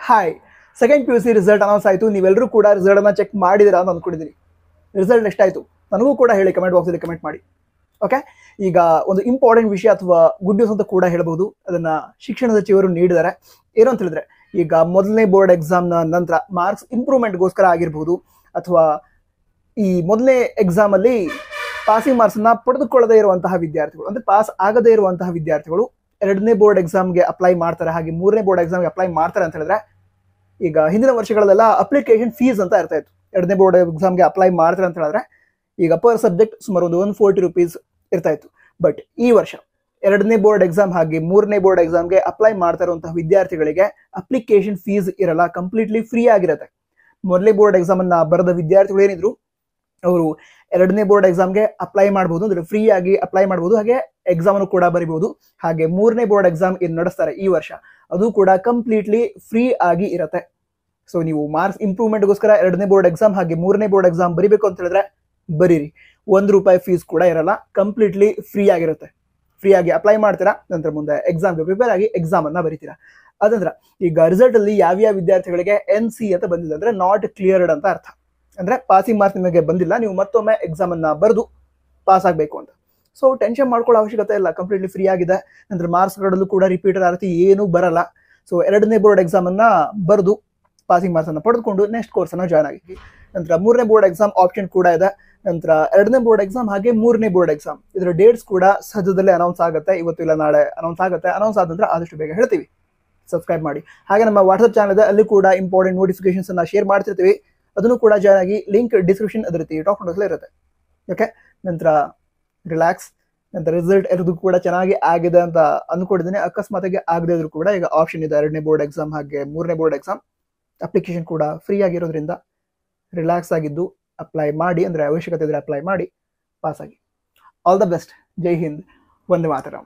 Hi, second PUC result announce ಆಯಿತು. ನೀವೆಲ್ಲರೂ ಕೂಡ ರಿಸಲ್ಟನ್ನು ಚೆಕ್ ಮಾಡಿದಿರಾ ಅಂತ ಅಂದ್ಕೊಂಡಿದ್ದೀನಿ. ರಿಸಲ್ಟ್ ಎಷ್ಟಾಯಿತು ನನಗೂ ಕೂಡ ಹೇಳಿ, ಕಮೆಂಟ್ ಬಾಕ್ಸಲ್ಲಿ ಕಮೆಂಟ್ ಮಾಡಿ. ಓಕೆ, ಈಗ ಒಂದು ಇಂಪಾರ್ಟೆಂಟ್ ವಿಷಯ ಅಥವಾ ಗುಡ್ ನ್ಯೂಸ್ ಅಂತ ಕೂಡ ಹೇಳಬಹುದು. ಅದನ್ನ ಶಿಕ್ಷಣ ಸಚಿವರು ನೀಡಿದ್ದಾರೆ. ಏನು ಅಂತ ಹೇಳಿದ್ರೆ, ಈಗ ಮೊದಲನೇ ಬೋರ್ಡ್ ಎಕ್ಸಾಮ್ನ ನಂತರ ಮಾರ್ಕ್ಸ್ ಇಂಪ್ರೂವ್ಮೆಂಟ್ಗೋಸ್ಕರ ಆಗಿರಬಹುದು, ಅಥವಾ ಈ ಮೊದಲನೇ ಎಕ್ಸಾಮಲ್ಲಿ ಪಾಸಿಂಗ್ ಮಾರ್ಕ್ಸ್ನ ಪಡೆದುಕೊಳ್ಳದೇ ಇರುವಂತಹ ವಿದ್ಯಾರ್ಥಿಗಳು, ಅಂದರೆ ಪಾಸ್ ಆಗದೇ ಇರುವಂತಹ ವಿದ್ಯಾರ್ಥಿಗಳು ಎರಡನೇ ಬೋರ್ಡ್ ಎಕ್ಸಾಮ್ಗೆ ಅಪ್ಲೈ ಮಾಡ್ತಾರೆ, ಹಾಗೆ ಮೂರನೇ ಬೋರ್ಡ್ ಎಕ್ಸಾಮ್ಗೆ ಅಪ್ಲೈ ಮಾಡ್ತಾರೆ ಅಂತ ಹೇಳಿದ್ರೆ, ಈಗ ಹಿಂದಿನ ವರ್ಷಗಳಲ್ಲೆಲ್ಲ ಅಪ್ಲಿಕೇಶನ್ ಫೀಸ್ ಅಂತ ಇರ್ತಾ ಇತ್ತು. ಎರಡನೇ ಬೋರ್ಡ್ ಎಕ್ಸಾಮ್ಗೆ ಅಪ್ಲೈ ಮಾಡ್ತಾರೆ ಅಂತ ಹೇಳಿದ್ರೆ ಈಗ ಪರ್ ಸಬ್ಜೆಕ್ಟ್ ಸುಮಾರು ಒಂದು 140 ರೂಪೀಸ್ ಇರ್ತಾ ಇತ್ತು. ಬಟ್ ಈ ವರ್ಷ ಎರಡನೇ ಬೋರ್ಡ್ ಎಕ್ಸಾಮ್ ಹಾಗೆ ಮೂರನೇ ಬೋರ್ಡ್ ಎಕ್ಸಾಮ್ಗೆ ಅಪ್ಲೈ ಮಾಡ್ತಾ ಇರುವಂತಹ ವಿದ್ಯಾರ್ಥಿಗಳಿಗೆ ಅಪ್ಲಿಕೇಶನ್ ಫೀಸ್ ಇರಲ್ಲ, ಕಂಪ್ಲೀಟ್ಲಿ ಫ್ರೀ ಆಗಿರುತ್ತೆ. ಮೊದಲನೇ ಬೋರ್ಡ್ ಎಕ್ಸಾಮ್ ಅನ್ನ ಬರೆದ ವಿದ್ಯಾರ್ಥಿಗಳು ಏನಿದ್ರು ಅವರು ಎರಡನೇ ಬೋರ್ಡ್ ಎಕ್ಸಾಮ್ಗೆ ಅಪ್ಲೈ ಮಾಡಬಹುದು, ಅಂದ್ರೆ ಫ್ರೀ ಆಗಿ ಅಪ್ಲೈ ಮಾಡಬಹುದು, ಹಾಗೆ ಎಕ್ಸಾಮ್ ಅನ್ನು ಕೂಡ ಬರೀಬಹುದು. ಹಾಗೆ ಮೂರನೇ ಬೋರ್ಡ್ ಎಕ್ಸಾಮ್ ಏನು ನಡೆಸ್ತಾರೆ ಈ ವರ್ಷ, ಅದು ಕೂಡ ಕಂಪ್ಲೀಟ್ಲಿ ಫ್ರೀ ಆಗಿ ಇರುತ್ತೆ. ಸೊ ನೀವು ಮಾರ್ಕ್ಸ್ ಇಂಪ್ರೂವ್ಮೆಂಟ್ಗೋಸ್ಕರ ಎರಡನೇ ಬೋರ್ಡ್ ಎಕ್ಸಾಮ್ ಹಾಗೆ ಮೂರನೇ ಬೋರ್ಡ್ ಎಕ್ಸಾಮ್ ಬರೀಬೇಕು ಅಂತ ಹೇಳಿದ್ರೆ ಬರೀರಿ, ₹1 ಫೀಸ್ ಕೂಡ ಇರಲ್ಲ, ಕಂಪ್ಲೀಟ್ಲಿ ಫ್ರೀ ಆಗಿರುತ್ತೆ. ಫ್ರೀ ಆಗಿ ಅಪ್ಲೈ ಮಾಡ್ತೀರಾ, ನಂತರ ಮುಂದೆ ಎಕ್ಸಾಮ್ಗೆ ಪ್ರಿಪೇರ್ ಆಗಿ ಎಕ್ಸಾಮ್ ಅನ್ನ ಬರೀತೀರಾ. ಅದಂದ್ರೆ ಈಗ ರಿಸಲ್ಟ್ ಅಲ್ಲಿ ಯಾವ್ಯಾವ ವಿದ್ಯಾರ್ಥಿಗಳಿಗೆ NC ಅಂತ ಬಂದಿದೆ ಅಂದ್ರೆ ನಾಟ್ ಕ್ಲಿಯರ್ಡ್ ಅಂತ ಅರ್ಥ. ಅಂದ್ರೆ ಪಾಸಿಂಗ್ ಮಾರ್ಕ್ಸ್ ನಿಮಗೆ ಬಂದಿಲ್ಲ, ನೀವು ಮತ್ತೊಮ್ಮೆ ಎಕ್ಸಾಮ್ ಅನ್ನ ಬರೆದು ಪಾಸ್ ಆಗಬೇಕು ಅಂತ. ಸೊ ಟೆನ್ಷನ್ ಮಾಡ್ಕೊಳ್ಳೋ ಅವಶ್ಯಕತೆ ಇಲ್ಲ, ಕಂಪ್ಲೀಟ್ಲಿ ಫ್ರೀ ಆಗಿದೆ. ನಂತರ ಮಾರ್ಕ್ಸ್ಗಳಲ್ಲೂ ಕೂಡ ರಿಪೀಟರ್ ಆರ್ತಿ ಏನೂ ಬರಲ್ಲ. ಸೊ ಎರಡನೇ ಬೋರ್ಡ್ ಎಕ್ಸಾಮ್ ಅನ್ನ ಬರೆದು ಪಾಸಿಂಗ್ ಮಾರ್ಕ್ಸ್ ಅನ್ನ ಪಡೆದುಕೊಂಡು ನೆಕ್ಸ್ಟ್ ಕೋರ್ಸ್ ಅನ್ನ ಜಾಯ್ನ್ ಆಗಿ. ನಂತರ ಮೂರನೇ ಬೋರ್ಡ್ ಎಕ್ಸಾಮ್ ಆಪ್ಷನ್ ಕೂಡ ಇದೆ. ನಂತರ ಎರಡನೇ ಬೋರ್ಡ್ ಎಕ್ಸಾಮ್ ಹಾಗೆ ಮೂರನೇ ಬೋರ್ಡ್ ಎಕ್ಸಾಮ್ ಇದರ ಡೇಟ್ಸ್ ಕೂಡ ಸದ್ಯದಲ್ಲೇ ಅನೌನ್ಸ್ ಆಗುತ್ತೆ. ಇವತ್ತು ಇಲ್ಲ ನಾಳೆ ಅನೌನ್ಸ್ ಆಗುತ್ತೆ. ಅನೌನ್ಸ್ ಆದ ನಂತರ ಆದಷ್ಟು ಬೇಗ ಹೇಳ್ತೀವಿ. ಸಬ್ಸ್ಕ್ರೈಬ್ ಮಾಡಿ. ಹಾಗೆ ನಮ್ಮ ವಾಟ್ಸ್ಆಪ್ ಚಾನಲ್ ಇದೆ, ಅಲ್ಲಿ ಕೂಡ ಇಂಪಾರ್ಟೆಂಟ್ ನೋಟಿಫಿಕೇಶನ್ಸ್ ಅನ್ನ ಶೇರ್ ಮಾಡ್ತಿರ್ತೀವಿ. ಅದನ್ನು ಕೂಡ ಜಾಯ್ನ್ ಆಗಿ. ಲಿಂಕ್ ಡಿಸ್ಕ್ರಿಪ್ಷನ್ ಅದೇ ರೀತಿ ಟಾಪ್ ನೋಟ್ಸ್ಲೇ ಇರುತ್ತೆ. ಓಕೆ, ನಂತರ ರಿಲ್ಯಾಕ್ಸ್. ನಂತರ ರಿಸಲ್ಟ್ ಎಲ್ಲದೂ ಕೂಡ ಚೆನ್ನಾಗಿ ಆಗಿದೆ ಅಂತ ಅಂದ್ಕೊಂಡಿದ್ದೀನಿ. ಅಕಸ್ಮಾತಾಗಿ ಆಗದೇ ಇದ್ರೂ ಕೂಡ ಈಗ ಆಪ್ಷನ್ ಇದೆ, ಎರಡನೇ ಬೋರ್ಡ್ ಎಕ್ಸಾಮ್ ಹಾಗೆ ಮೂರನೇ ಬೋರ್ಡ್ ಎಕ್ಸಾಮ್ ಅಪ್ಲಿಕೇಶನ್ ಕೂಡ ಫ್ರೀ ಆಗಿರೋದ್ರಿಂದ ರಿಲ್ಯಾಕ್ಸ್ ಆಗಿದ್ದು ಅಪ್ಲೈ ಮಾಡಿ, ಅಂದರೆ ಅವಶ್ಯಕತೆ ಇದ್ರೆ ಅಪ್ಲೈ ಮಾಡಿ, ಪಾಸ್ ಆಗಿ. All the best. ಜೈ ಹಿಂದ್, ವಂದೇ ಮಾತರಂ.